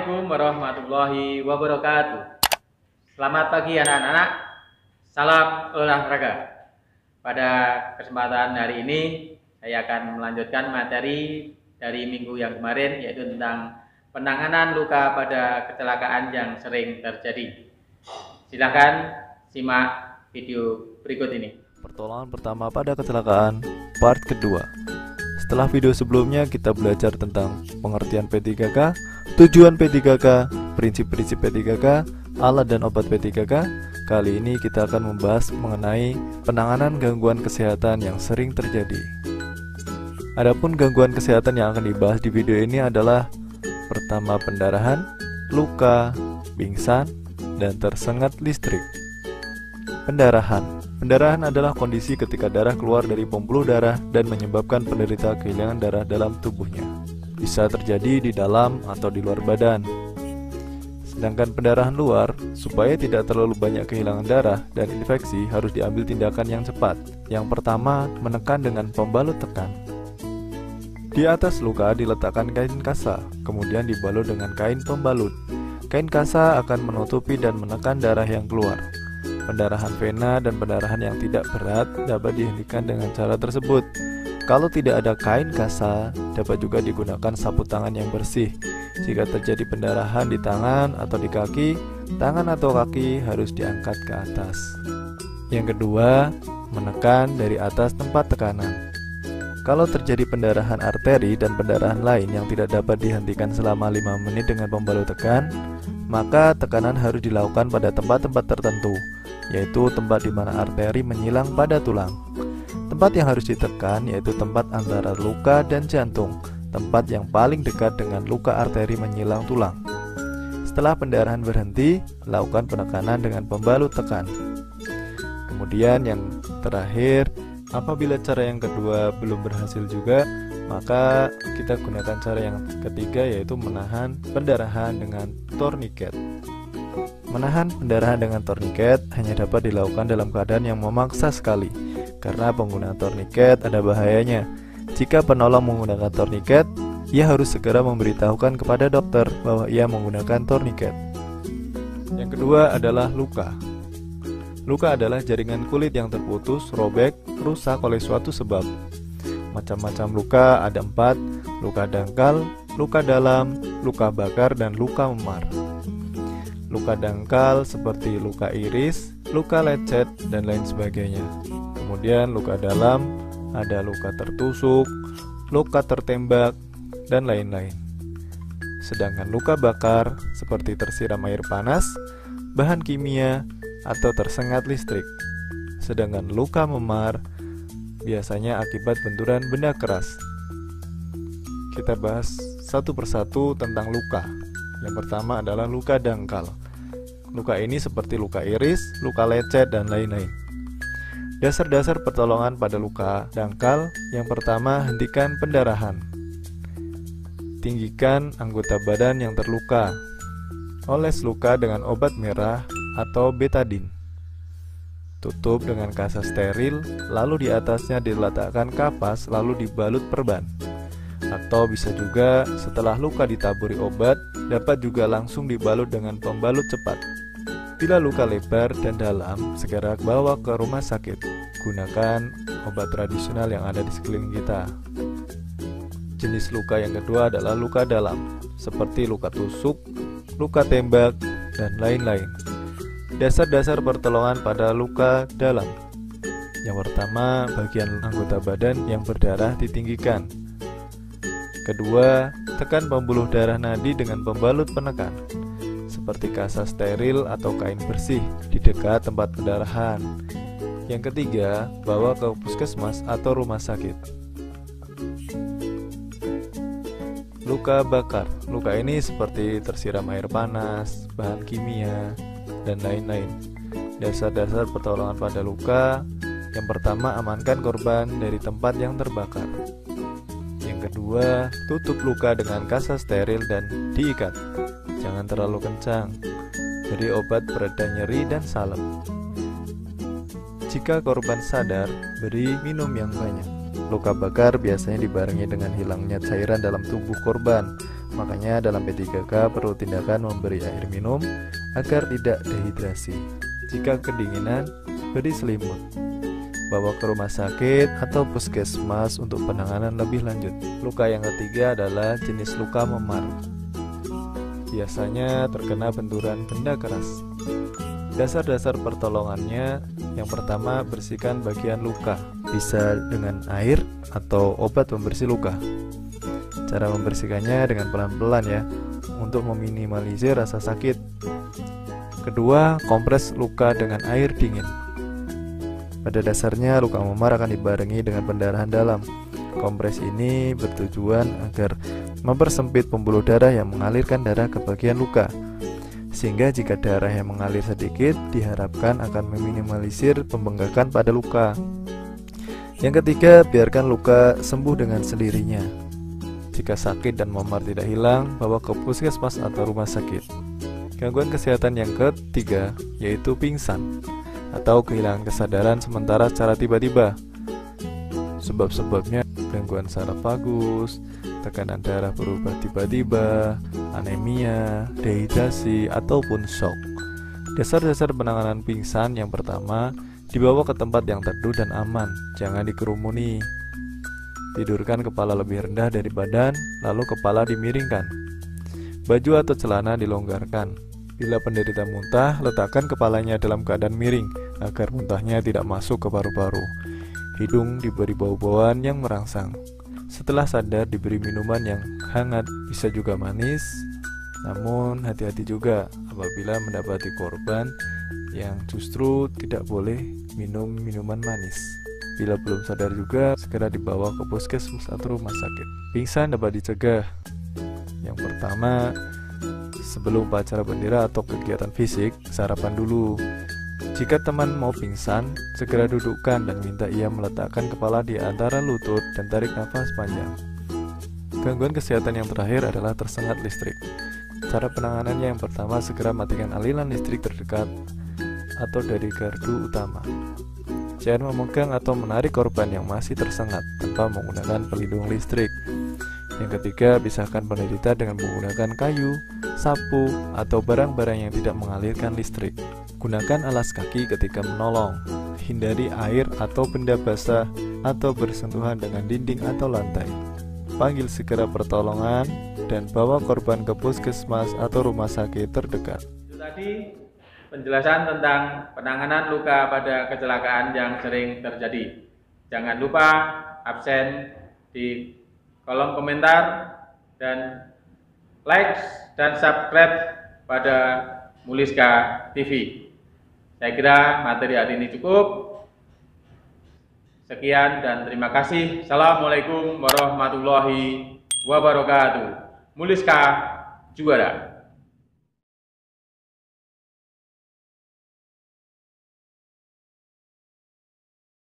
Assalamualaikum warahmatullahi wabarakatuh. Selamat pagi anak-anak. Salam olahraga. Pada kesempatan hari ini saya akan melanjutkan materi dari minggu yang kemarin, yaitu tentang penanganan luka pada kecelakaan yang sering terjadi. Silakan simak video berikut ini. Pertolongan pertama pada kecelakaan, part kedua. Setelah video sebelumnya kita belajar tentang pengertian P3K, tujuan P3K, prinsip-prinsip P3K, alat dan obat P3K. Kali ini kita akan membahas mengenai penanganan gangguan kesehatan yang sering terjadi. Adapun gangguan kesehatan yang akan dibahas di video ini adalah pertama pendarahan, luka, pingsan, dan tersengat listrik. Pendarahan adalah kondisi ketika darah keluar dari pembuluh darah dan menyebabkan penderita kehilangan darah dalam tubuhnya. Bisa terjadi di dalam atau di luar badan. Sedangkan pendarahan luar, supaya tidak terlalu banyak kehilangan darah dan infeksi, harus diambil tindakan yang cepat. Yang pertama, menekan dengan pembalut tekan. Di atas luka diletakkan kain kasa, kemudian dibalut dengan kain pembalut. Kain kasa akan menutupi dan menekan darah yang keluar. Pendarahan vena dan pendarahan yang tidak berat dapat dihentikan dengan cara tersebut. Kalau tidak ada kain kasa, dapat juga digunakan sapu tangan yang bersih. Jika terjadi pendarahan di tangan atau di kaki, tangan atau kaki harus diangkat ke atas. Yang kedua, menekan dari atas tempat tekanan. Kalau terjadi pendarahan arteri dan pendarahan lain yang tidak dapat dihentikan selama 5 menit dengan pembalut tekan, maka tekanan harus dilakukan pada tempat-tempat tertentu, yaitu tempat di mana arteri menyilang pada tulang. Tempat yang harus ditekan yaitu tempat antara luka dan jantung, tempat yang paling dekat dengan luka arteri menyilang tulang. Setelah pendarahan berhenti, lakukan penekanan dengan pembalut tekan. Kemudian yang terakhir, apabila cara yang kedua belum berhasil juga, maka kita gunakan cara yang ketiga, yaitu menahan pendarahan dengan torniket. Menahan pendarahan dengan torniket hanya dapat dilakukan dalam keadaan yang memaksa sekali, karena penggunaan torniket ada bahayanya. Jika penolong menggunakan torniket, ia harus segera memberitahukan kepada dokter bahwa ia menggunakan torniket. Yang kedua adalah luka. Luka adalah jaringan kulit yang terputus, robek, rusak oleh suatu sebab. Macam-macam luka ada 4, luka dangkal, luka dalam, luka bakar, dan luka memar. Luka dangkal seperti luka iris, luka lecet, dan lain sebagainya. Kemudian luka dalam ada luka tertusuk, luka tertembak, dan lain-lain. Sedangkan luka bakar seperti tersiram air panas, bahan kimia, atau tersengat listrik. Sedangkan luka memar biasanya akibat benturan benda keras. Kita bahas satu persatu tentang luka. Yang pertama adalah luka dangkal. Luka ini seperti luka iris, luka lecet, dan lain-lain. Dasar-dasar pertolongan pada luka dangkal. Yang pertama, hentikan pendarahan. Tinggikan anggota badan yang terluka. Oles luka dengan obat merah atau betadin. Tutup dengan kasa steril, lalu di atasnya diletakkan kapas, lalu dibalut perban. Atau bisa juga setelah luka ditaburi obat, dapat juga langsung dibalut dengan pembalut cepat. Bila luka lebar dan dalam, segera bawa ke rumah sakit. Gunakan obat tradisional yang ada di sekeliling kita. Jenis luka yang kedua adalah luka dalam, seperti luka tusuk, luka tembak, dan lain-lain. Dasar-dasar pertolongan pada luka dalam. Yang pertama, bagian anggota badan yang berdarah ditinggikan. Kedua, tekan pembuluh darah nadi dengan pembalut penekan, seperti kasa steril atau kain bersih di dekat tempat pendarahan. Yang ketiga, bawa ke puskesmas atau rumah sakit. Luka bakar. Luka ini seperti tersiram air panas, bahan kimia, dan lain-lain. Dasar-dasar pertolongan pada luka. Yang pertama, amankan korban dari tempat yang terbakar. Yang kedua, tutup luka dengan kasa steril dan diikat. Jangan terlalu kencang. Beri obat pereda nyeri dan salep. Jika korban sadar, beri minum yang banyak. Luka bakar biasanya dibarengi dengan hilangnya cairan dalam tubuh korban. Makanya dalam P3K perlu tindakan memberi air minum agar tidak dehidrasi. Jika kedinginan, beri selimut. Bawa ke rumah sakit atau puskesmas untuk penanganan lebih lanjut. Luka yang ketiga adalah jenis luka memar. Biasanya terkena benturan benda keras. Dasar-dasar pertolongannya, yang pertama, bersihkan bagian luka, bisa dengan air atau obat pembersih luka. Cara membersihkannya dengan pelan-pelan ya, untuk meminimalisir rasa sakit. Kedua, kompres luka dengan air dingin. Pada dasarnya luka memar akan dibarengi dengan pendarahan dalam. Kompres ini bertujuan agar mempersempit pembuluh darah yang mengalirkan darah ke bagian luka, sehingga jika darah yang mengalir sedikit diharapkan akan meminimalisir pembengkakan pada luka. Yang ketiga, biarkan luka sembuh dengan sendirinya. Jika sakit dan memar tidak hilang, bawa ke puskesmas atau rumah sakit. Gangguan kesehatan yang ketiga yaitu pingsan atau kehilangan kesadaran sementara secara tiba-tiba. Sebab-sebabnya gangguan saraf vagus, tekanan darah berubah tiba-tiba, anemia, dehidrasi, ataupun shock. Dasar-dasar penanganan pingsan yang pertama, dibawa ke tempat yang teduh dan aman, jangan dikerumuni. Tidurkan kepala lebih rendah dari badan, lalu kepala dimiringkan. Baju atau celana dilonggarkan. Bila penderita muntah, letakkan kepalanya dalam keadaan miring, agar muntahnya tidak masuk ke paru-paru. Hidung diberi bau-bauan yang merangsang. Setelah sadar diberi minuman yang hangat, bisa juga manis. Namun hati-hati juga apabila mendapati korban yang justru tidak boleh minum minuman manis. Bila belum sadar juga, segera dibawa ke puskesmas atau rumah sakit. Pingsan dapat dicegah. Yang pertama, sebelum upacara bendera atau kegiatan fisik, sarapan dulu. Jika teman mau pingsan, segera dudukkan dan minta ia meletakkan kepala di antara lutut dan tarik nafas panjang. Gangguan kesehatan yang terakhir adalah tersengat listrik. Cara penanganannya yang pertama, segera matikan aliran listrik terdekat atau dari gardu utama. Jangan memegang atau menarik korban yang masih tersengat tanpa menggunakan pelindung listrik. Yang ketiga, pisahkan penderita dengan menggunakan kayu, sapu, atau barang-barang yang tidak mengalirkan listrik. Gunakan alas kaki ketika menolong. Hindari air atau benda basah atau bersentuhan dengan dinding atau lantai. Panggil segera pertolongan dan bawa korban ke puskesmas atau rumah sakit terdekat. Itu tadi penjelasan tentang penanganan luka pada kecelakaan yang sering terjadi. Jangan lupa absen di kolom komentar dan like dan subscribe pada Muliska TV. Saya kira materi hari ini cukup. Sekian dan terima kasih. Assalamualaikum warahmatullahi wabarakatuh. Muliska juara.